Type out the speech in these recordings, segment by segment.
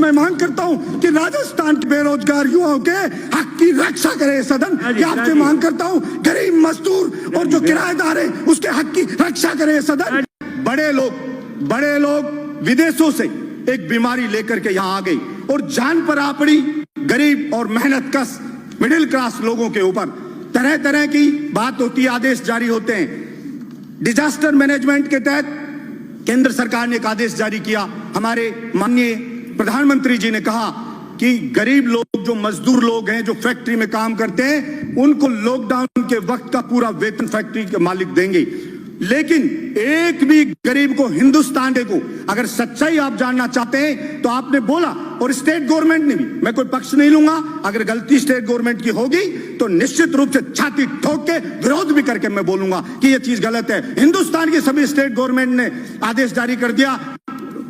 मैं मांग करता हूं कि राजस्थान के बेरोजगार युवाओं के हक की रक्षा करे सदन। ये आपसे मांग करता हूं, गरीब मजदूर और जो किराएदार है उसके हक की रक्षा करे सदन। बड़े लोग विदेशों से एक बीमारी लेकर के यहाँ आ गई और जान पर आ पड़ी गरीब और मेहनत कश मिडिल क्लास लोगों के ऊपर। तरह तरह की बात होती है, आदेश जारी होते हैं। डिजास्टर मैनेजमेंट के तहत केंद्र सरकार ने एक आदेश जारी किया। हमारे माननीय प्रधानमंत्री जी ने कहा कि गरीब लोग, जो मजदूर लोग हैं, जो फैक्ट्री में काम करते हैं, उनको लॉकडाउन के वक्त का पूरा वेतन फैक्ट्री के मालिक देंगे। लेकिन एक भी गरीब को, हिंदुस्तान को, अगर सच्चाई आप जानना चाहते हैं तो आपने बोला, और स्टेट गवर्नमेंट ने भी, मैं कोई पक्ष नहीं लूंगा, अगर गलती स्टेट गवर्नमेंट की होगी तो निश्चित रूप से छाती ठोक के विरोध भी करके मैं बोलूंगा कि यह चीज गलत है। हिंदुस्तान की सभी स्टेट गवर्नमेंट ने आदेश जारी कर दिया,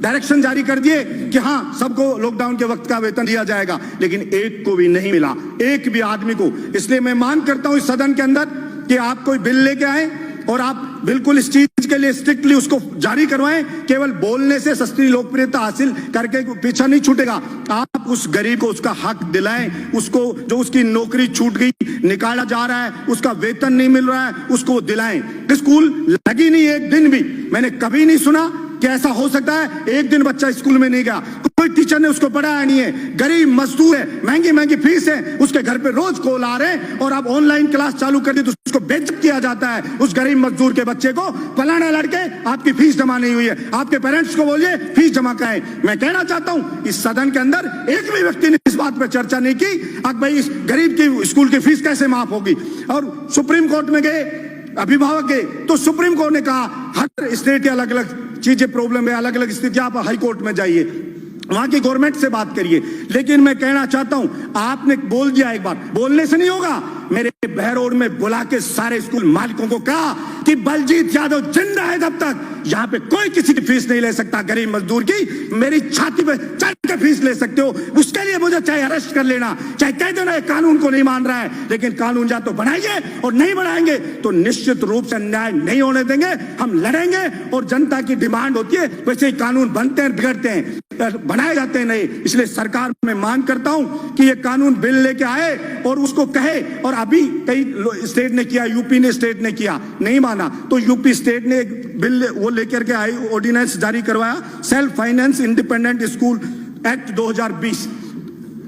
डायरेक्शन जारी कर दिए कि हां सबको लॉकडाउन के वक्त का वेतन दिया जाएगा, लेकिन एक को भी नहीं मिला, एक भी आदमी को। इसलिए मैं मांग करता हूं इस सदन के अंदर कि आप कोई बिल लेके आए और आप बिल्कुल इस चीज के लिए स्ट्रिक्टली उसको जारी करवाएं। केवल बोलने से सस्ती लोकप्रियता हासिल करके पीछा नहीं छूटेगा। आप उस गरीब को उसका हक दिलाएं, उसको जो उसकी नौकरी छूट गई, निकाला जा रहा है, उसका वेतन नहीं मिल रहा है, उसको दिलाएं। स्कूल लगी नहीं एक दिन भी, मैंने कभी नहीं सुना कि ऐसा हो सकता है एक दिन बच्चा स्कूल में नहीं गया, कोई टीचर ने उसको पढ़ाया नहीं है। गरीब मजदूर है, महंगी महंगी फीस है, उसके घर पे रोज कॉल आ रहे हैं और आप ऑनलाइन क्लास चालू कर दी तो उसको बेइज्जत किया जाता है। उस गरीब मजदूर के बच्चे को, फलाना लड़के आपकी फीस जमा नहीं हुई है, आपके पेरेंट्स को बोलिए फीस जमा कराएं। मैं कहना चाहता हूं इस सदन के अंदर एक भी व्यक्ति ने इस बात पर चर्चा नहीं की अब भाई इस गरीब की स्कूल की फीस कैसे माफ होगी। और सुप्रीम कोर्ट में गए, अभिभावक गए, तो सुप्रीम कोर्ट ने कहा हर स्टेट के अलग अलग चीजें प्रॉब्लम है, अलग अलग स्थिति, आप हाई कोर्ट में जाइए, वहां की गवर्नमेंट से बात करिए। लेकिन मैं कहना चाहता हूं, आपने बोल दिया एक बार, बोलने से नहीं होगा। मेरे बहरोड में बुला के सारे स्कूल मालिकों को कहा कि बलजीत यादव जिंदा है तब तक यहां पे कोई किसी की फीस नहीं ले सकता गरीब मजदूर की। मेरी छाती पे चढ़ के फीस ले सकते हो, उसके लिए मुझे चाहे अरेस्ट कर लेना, चाहे कह देना कानून को नहीं मान रहा है, लेकिन कानून या तो बनाइए और नहीं बनाएंगे तो निश्चित रूप से अन्याय नहीं होने देंगे। हम लड़ेंगे और जनता की डिमांड होती है, वैसे ही कानून बनते हैं, बिगड़ते हैं, बनाए जाते हैं नहीं। इसलिए सरकार में मांग करता हूं कि ये कानून बिल लेके आए और उसको कहे। और अभी कई स्टेट ने किया, यूपी ने स्टेट ने किया, नहीं माना तो यूपी स्टेट ने एक बिल वो लेकर के आई, ऑर्डिनेंस जारी करवाया, self finance independent school act 2020।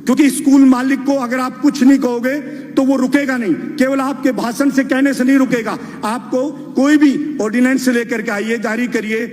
क्योंकि स्कूल मालिक को अगर आप कुछ नहीं कहोगे तो वो रुकेगा नहीं, केवल आपके भाषण से कहने से नहीं रुकेगा। आपको कोई भी ऑर्डिनेंस लेकर के आइए, जारी करिए,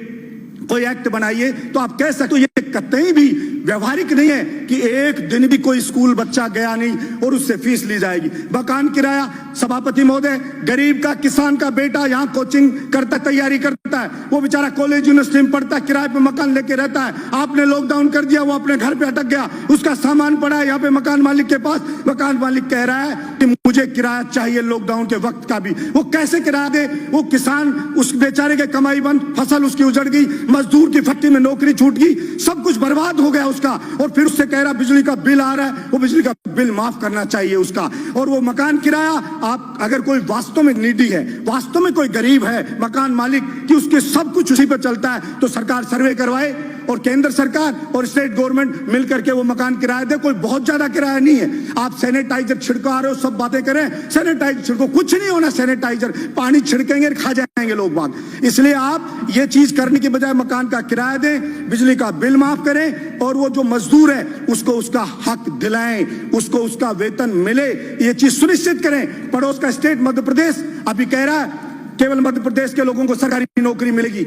कोई एक्ट बनाइए तो आप कह सकते हो। ये कतई भी व्यवहारिक नहीं है कि एक दिन भी कोई स्कूल बच्चा गया नहीं और उससे फीस ली जाएगी। मकान किराया, सभापति महोदय, गरीब का, किसान का बेटा यहाँ कोचिंग करता, तैयारी करता है, वो बेचारा कॉलेज यूनिवर्सिटी में पढ़ता है, किराए पे मकान लेके रहता है। आपने लॉकडाउन कर दिया, वो अपने घर पे अटक गया, उसका सामान पड़ा है यहाँ पे मकान मालिक के पास। मकान मालिक कह रहा है कि मुझे किराया चाहिए लॉकडाउन के वक्त का भी, वो कैसे किराया दे? वो किसान, उस बेचारे के कमाई बंद, फसल उसकी उजड़ गई, मजदूर की फैक्ट्री में नौकरी छूट गई, सब कुछ बर्बाद हो गया उसका। और फिर उससे कह रहा बिजली का बिल आ रहा है, वो बिजली का बिल माफ करना चाहिए उसका। और वो मकान किराया, आप अगर कोई वास्तव में नीडी है, वास्तव में कोई गरीब है, मकान मालिक कि उसके सब कुछ उसी पर चलता है, तो सरकार सर्वे करवाए और केंद्र सरकार और स्टेट गवर्नमेंट मिलकर के वो मकान किराया दे। कोई बहुत ज्यादा किराया नहीं है। आप सैनिटाइजर छिड़का रहे हो, सब बातें करें, सैनिटाइजर छिड़को, कुछ नहीं होना सैनिटाइजर, पानी छिड़केंगे खा जाएंगे लोग बाग। इसलिए आप ये चीज करने के बजाय मकान का किराया दें, बिजली का बिल माफ करें और वो जो मजदूर है उसको उसका हक दिलाएं, उसको उसका वेतन मिले, ये चीज सुनिश्चित करें। पड़ोस का स्टेट मध्य प्रदेश अभी कह रहा है केवल मध्य प्रदेश के लोगों को सरकारी नौकरी मिलेगी।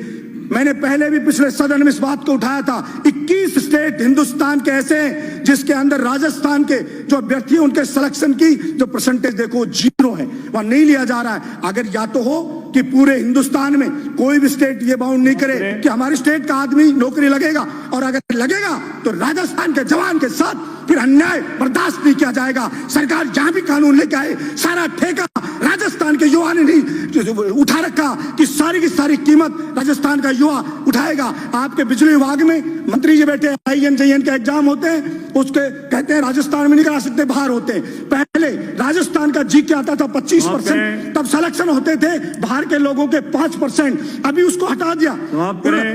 मैंने पहले भी पिछले सदन में इस बात को उठाया था। 21 स्टेट हिंदुस्तान के ऐसे हैं जिसके अंदर राजस्थान के जो अभ्यर्थी हैं उनके सिलेक्शन की जो परसेंटेज देखो 0 है, वहां नहीं लिया जा रहा है। अगर या तो हो कि पूरे हिंदुस्तान में कोई भी स्टेट ये बाउंड नहीं करे कि हमारी स्टेट का आदमी नौकरी लगेगा, और अगर लगेगा तो राजस्थान के जवान के साथ फिर अन्याय बर्दाश्त नहीं किया जाएगा। सरकार जहां भी कानून लेके आए, सारा ठेका राजस्थान के युवा ने नहीं उठा रखा कि सारी की सारी कीमत राजस्थान का युवा उठाएगा। आपके बिजली विभाग में मंत्री जी बैठे, INJN के एग्जाम होते हैं, उसके कहते हैं राजस्थान में नहीं करा सकते, बाहर होते हैं। पहले पहले राजस्थान का जीके आता था 25%, तब सिलेक्शन होते थे बाहर के लोगों के 5%, अभी उसको हटा दिया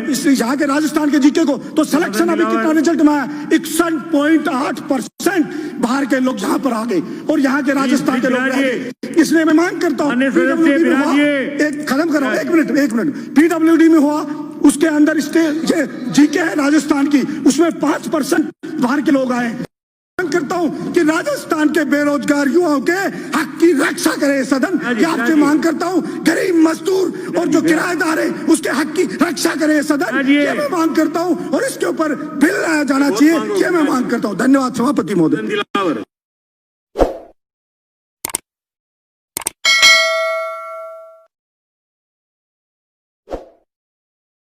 इस यहाँ के राजस्थान के जीके को, तो सिलेक्शन अभी कितना रिजल्ट में आया 61.8% बाहर के लोग यहाँ पर आ गए और यहाँ के राजस्थान के लोग रह गए। इसलिए मैं मांग करता हूँ एक खत्म करो, एक मिनट पीडब्ल्यूडी में हुआ, उसके अंदर जीके है राजस्थान की, उसमें 5% बाहर के लोग आए। मांग करता हूं कि राजस्थान के बेरोजगार युवाओं के हक की रक्षा करे सदन, ये आपसे मांग करता हूं। गरीब मजदूर और जो किराएदार है उसके हक की रक्षा करे सदन, ये मैं मांग करता हूं और इसके ऊपर बिल लाया जाना चाहिए, ये मैं मांग करता हूं। धन्यवाद सभापति महोदय।